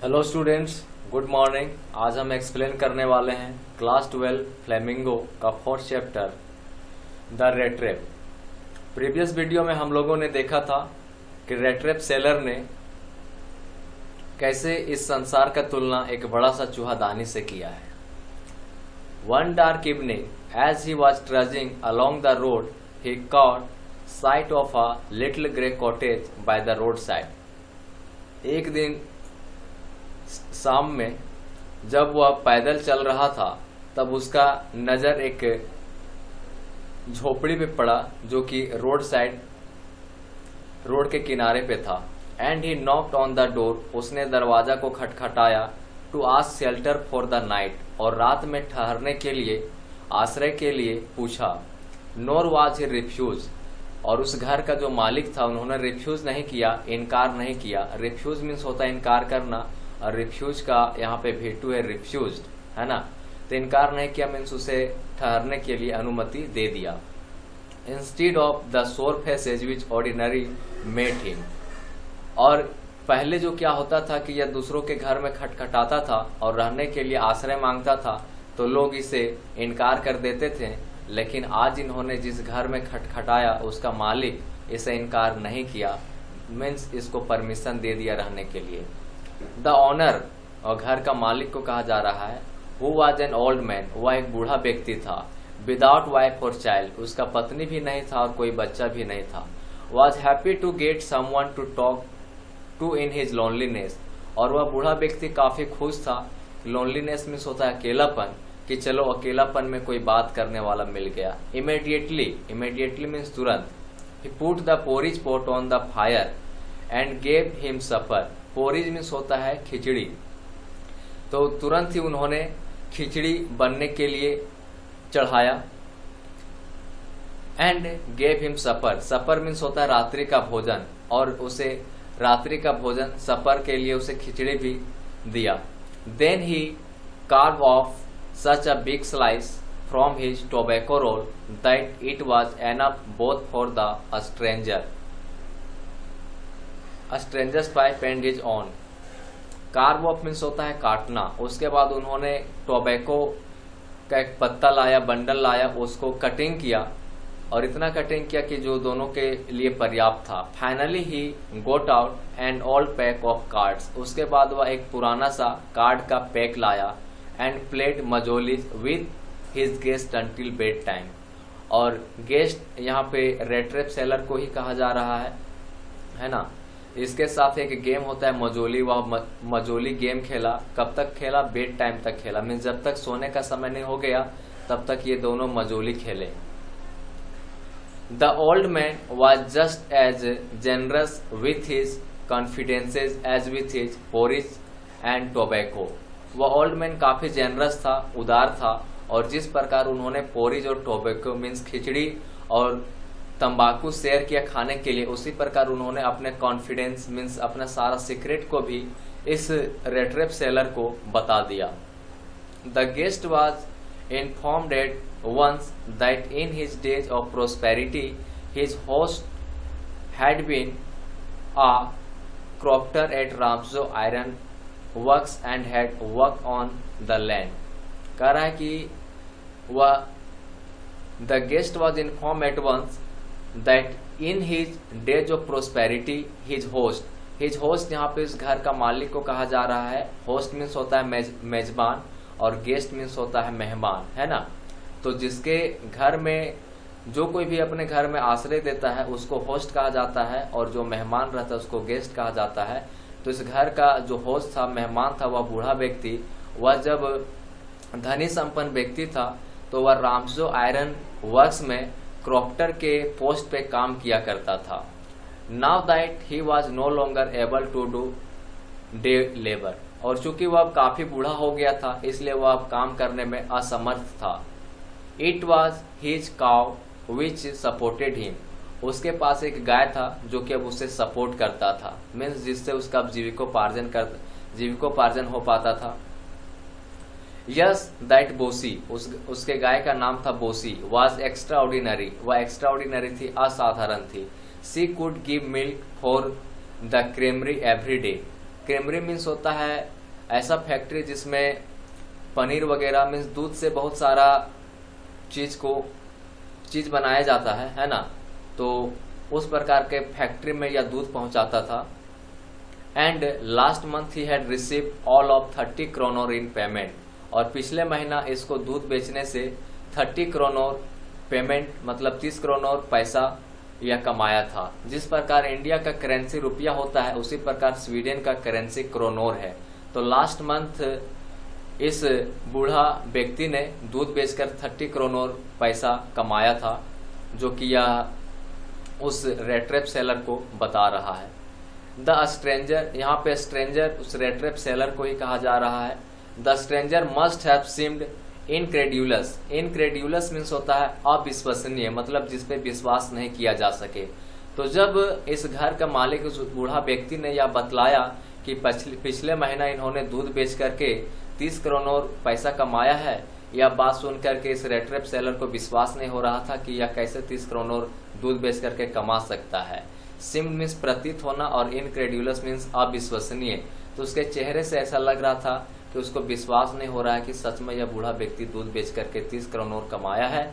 Hello students, good morning. आज हम explain करने वाले हैं क्लास 12 फ्लेमिंगो का fourth chapter the rate trap. Previous video में हम लोगों ने देखा था कि रेट ट्रैप सेलर ने कैसे इस संसार का तुलना एक बड़ा सा चूहादानी से किया है। One dark evening as he was trudging along the road he caught sight of a little grey cottage by the roadside. एक दिन शाम में जब वह पैदल चल रहा था तब उसका नजर एक झोपड़ी पे पड़ा जो कि रोड के किनारे पे था। And he knocked on the door, उसने दरवाजा को खटखटाया to ask shelter for the night, और रात में ठहरने के लिए आश्रय के लिए पूछा। नोर वाज ही रिफ्यूज, और उस घर का जो मालिक था उन्होंने रिफ्यूज नहीं किया, इनकार नहीं किया। रिफ्यूज मीन्स होता है इनकार करना, और रिफ्यूज का यहाँ पे भेटू है रिफ्यूज, है ना। तो इनकार नहीं किया मीन्स उसे ठहरने के लिए अनुमति दे दिया। इंस्टीड ऑफ द सोर फेसेज विच ऑर्डिनरी मेट हिम, और पहले जो क्या होता था कि यह दूसरों के घर में खटखटाता था और रहने के लिए आश्रय मांगता था तो लोग इसे इनकार कर देते थे, लेकिन आज इन्होंने जिस घर में खटखटाया उसका मालिक इसे इनकार नहीं किया, मीन्स इसको परमिशन दे दिया रहने के लिए। द ऑनर, और घर का मालिक को कहा जा रहा है, who was an old man, वह एक बूढ़ा व्यक्ति था। विदाउट वाइफ और चाइल्ड, उसका पत्नी भी नहीं था और कोई बच्चा भी नहीं था। Was happy to get someone to talk to in his loneliness, और वह बूढ़ा व्यक्ति काफी खुश था। लोनलीनेस मीन्स होता है अकेलापन, कि चलो अकेलापन में कोई बात करने वाला मिल गया। इमीडिएटली मीन्स तुरंत। He put the porridge pot on the fire and gave him supper. Porridge means होता है खिचड़ी, तो तुरंत ही उन्होंने खिचड़ी बनने के लिए चढ़ाया। And gave him supper, supper means होता है रात्रि का भोजन, और उसे रात्रि का भोजन सपर के लिए उसे खिचड़ी भी दिया। Then he carve off such a big slice from his tobacco roll that it was enough both for the stranger stranger's pipe and his own. Carve off means होता है काटना। उसके बाद उन्होंने टोबैको का एक पत्ता लाया, बंडल लाया, उसको कटिंग किया, और इतना कटिंग किया कि जो दोनों के लिए पर्याप्त था। Finally he got out an old pack of cards, उसके बाद वह एक पुराना सा कार्ड का पैक लाया। And played mjolis with his guest until bedtime, और गेस्ट यहाँ पे रेट ट्रैप सेलर को ही कहा जा रहा है ना। इसके साथ एक गेम होता है मजोली, वह मजोली गेम खेला। कब तक खेला? बेड टाइम तक खेला, मीन्स जब तक सोने का समय नहीं हो गया तब तक ये दोनों मजोली खेले। The old man was just as generous with his confidences as with his porridge and tobacco. वह ओल्ड मैन काफी जेनरस था, उदार था, और जिस प्रकार उन्होंने पोरिज और टोबैको मीन्स खिचड़ी और तंबाकू शेयर किया खाने के लिए, उसी प्रकार उन्होंने अपने कॉन्फिडेंस मीन्स अपना सारा सीक्रेट को भी इस रेट ट्रैप सेलर को बता दिया। The guest was informed at once that in his days of prosperity his host had been a crofter at Ramsjo iron works and had work on the land. कह रहा है कि वह the guest was inform at once that in his days of prosperity his host यहाँ पे इस घर का मालिक को कहा जा रहा है। होस्ट मीन्स होता है मेजबान, और गेस्ट मीन्स होता है मेहमान, है ना। तो जिसके घर में जो कोई भी अपने घर में आश्रय देता है उसको होस्ट कहा जाता है, और जो मेहमान रहता है उसको गेस्ट कहा जाता है। तो इस घर का जो होस्ट था, मेहमान था, वह बूढ़ा व्यक्ति, वह जब धनी संपन्न व्यक्ति था तो वह रामसो आयरन वर्क्स में क्रॉफ्टर के पोस्ट पे काम किया करता था। Now that he was no longer able to do day labour, और चूंकि वह अब काफी बूढ़ा हो गया था इसलिए वह अब काम करने में असमर्थ था। It was his cow which supported him, उसके पास एक गाय था जो कि अब उसे सपोर्ट करता था, मीन्स जिससे उसका अब जीविकोपार्जन हो पाता था। यस दैट बोसी, उसके गाय का नाम था बोसी, वॉज एक्स्ट्रा ऑर्डिनरी, वह एक्स्ट्रा ऑर्डिनरी थी, असाधारण थी। She could give milk for the creamery every day, creamery means होता है ऐसा फैक्ट्री जिसमें पनीर वगैरह मीन्स दूध से बहुत सारा चीज बनाया जाता है ना। तो उस प्रकार के फैक्ट्री में यह दूध पहुंचाता था। And last month he had receive all of 30 kronor in payment, और पिछले महीना इसको दूध बेचने से 30 क्रोनोर पेमेंट मतलब 30 क्रोनोर पैसा यह कमाया था। जिस प्रकार इंडिया का करेंसी रुपया होता है उसी प्रकार स्वीडन का करेंसी क्रोनोर है। तो लास्ट मंथ इस बूढ़ा व्यक्ति ने दूध बेचकर 30 क्रोनोर पैसा कमाया था, जो कि यह उस रेट्रेप सेलर को बता रहा है। द स्ट्रेंजर, यहाँ पे स्ट्रेंजर उस रेट्रेप सेलर को ही कहा जा रहा है। The stranger must have seemed incredulous. Incredulous means होता है अविश्वसनीय, मतलब जिसपे विश्वास नहीं किया जा सके। तो जब इस घर का मालिक उस बूढ़ा व्यक्ति ने यह बतलाया कि पिछले महीना इन्होंने दूध बेच करके 30 क्रोनोर पैसा कमाया है, यह बात सुन करके इस रेट्रेप सेलर को विश्वास नहीं हो रहा था कि यह कैसे 30 क्रोनोर दूध बेच करके कमा सकता है। सिम मीन्स प्रतीत होना और इनक्रेड्यूलस मीन्स अविश्वसनीय। तो उसके चेहरे से ऐसा लग रहा था कि उसको विश्वास नहीं हो रहा है कि सच में यह बूढ़ा व्यक्ति दूध बेच करके 30 क्रोनोर कमाया है।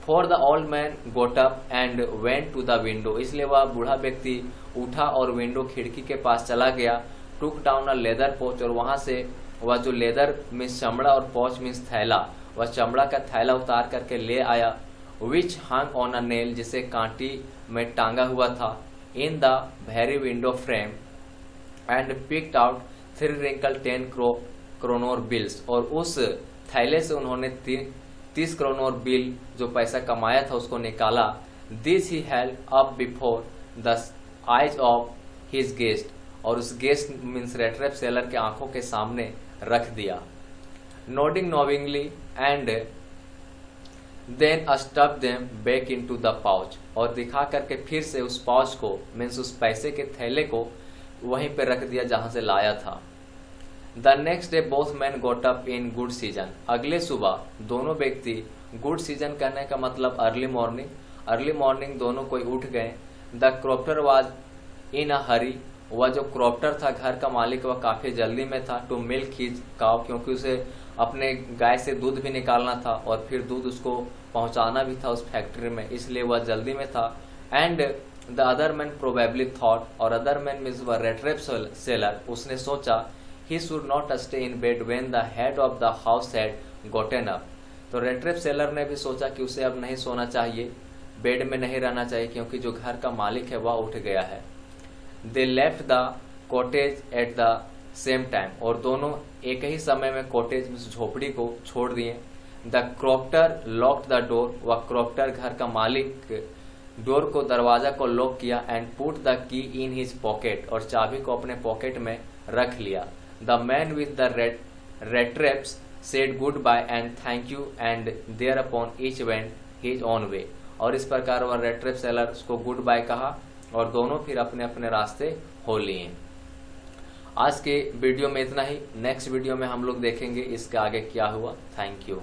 For the old man got up and went to the window, इसलिए वह बूढ़ा व्यक्ति उठा और विंडो खिड़की के पास चला गया। टुक डाउन अ लेदर पोच, और वहां से वह जो लेदर मीन्स चमड़ा और पोच मीन्स थैला, वह चमड़ा का थैला उतार करके ले आया। विच हंग ऑन अ नेल, जिसे कांटी में टांगा हुआ था। In the very window frame and picked out 3 wrinkled 10 kronor bills, और उस थैले से उन्होंने 30 क्रोनोर बिल जो पैसा कमाया था उसको निकाला। This he held up before the eyes of his guest, और उस गेस्ट मीन्स रेट्रेप सेलर के आंखों के सामने रख दिया। Nodding knowingly and then stuff them back into the pouch, और दिखा करके फिर से उस पाउच को मीन्स उस पैसे के थैले को वहीं पे रख दिया जहां से लाया था। The next day both man got up in good season, अगले सुबह दोनों व्यक्ति, गुड सीजन कहने का मतलब अर्ली मॉर्निंग दोनों कोई उठ गए। द क्रॉप्टर वाज इन अ हरी, वह जो क्रॉप्टर था घर का मालिक वह काफी जल्दी में था। टू मिल्क हिज काउ, क्योंकि उसे अपने गाय से दूध भी निकालना था और फिर दूध उसको पहुंचाना भी था उस फैक्ट्री में, इसलिए वह जल्दी में था। And the other man probably thought, और अदर मैन मीन्स वह रेट्रेप सेलर, उसने सोचा he should not stay in bed when the head of the house had Gotan up. तो रेट्रेप सेलर ने भी सोचा कि उसे अब नहीं सोना चाहिए, बेड में नहीं रहना चाहिए, क्योंकि जो घर का मालिक है वह उठ गया है। They left the cottage at the same time, और दोनों एक ही समय में कॉटेज में झोपड़ी को छोड़ दिए। द क्रॉप्टर लॉक्ड द डोर, वह क्रॉप्टर घर का मालिक डोर को दरवाजा को लॉक किया। And put the key in his pocket, और चाबी को अपने पॉकेट में रख लिया। The man with the rattraps said goodbye and thank you and thereupon each went his own way, और इस प्रकार वह रेट्रेप सेलर उसको गुड बाय कहा और दोनों फिर अपने अपने रास्ते हो लिए। आज के वीडियो में इतना ही। नेक्स्ट वीडियो में हम लोग देखेंगे इसके आगे क्या हुआ। Thank you.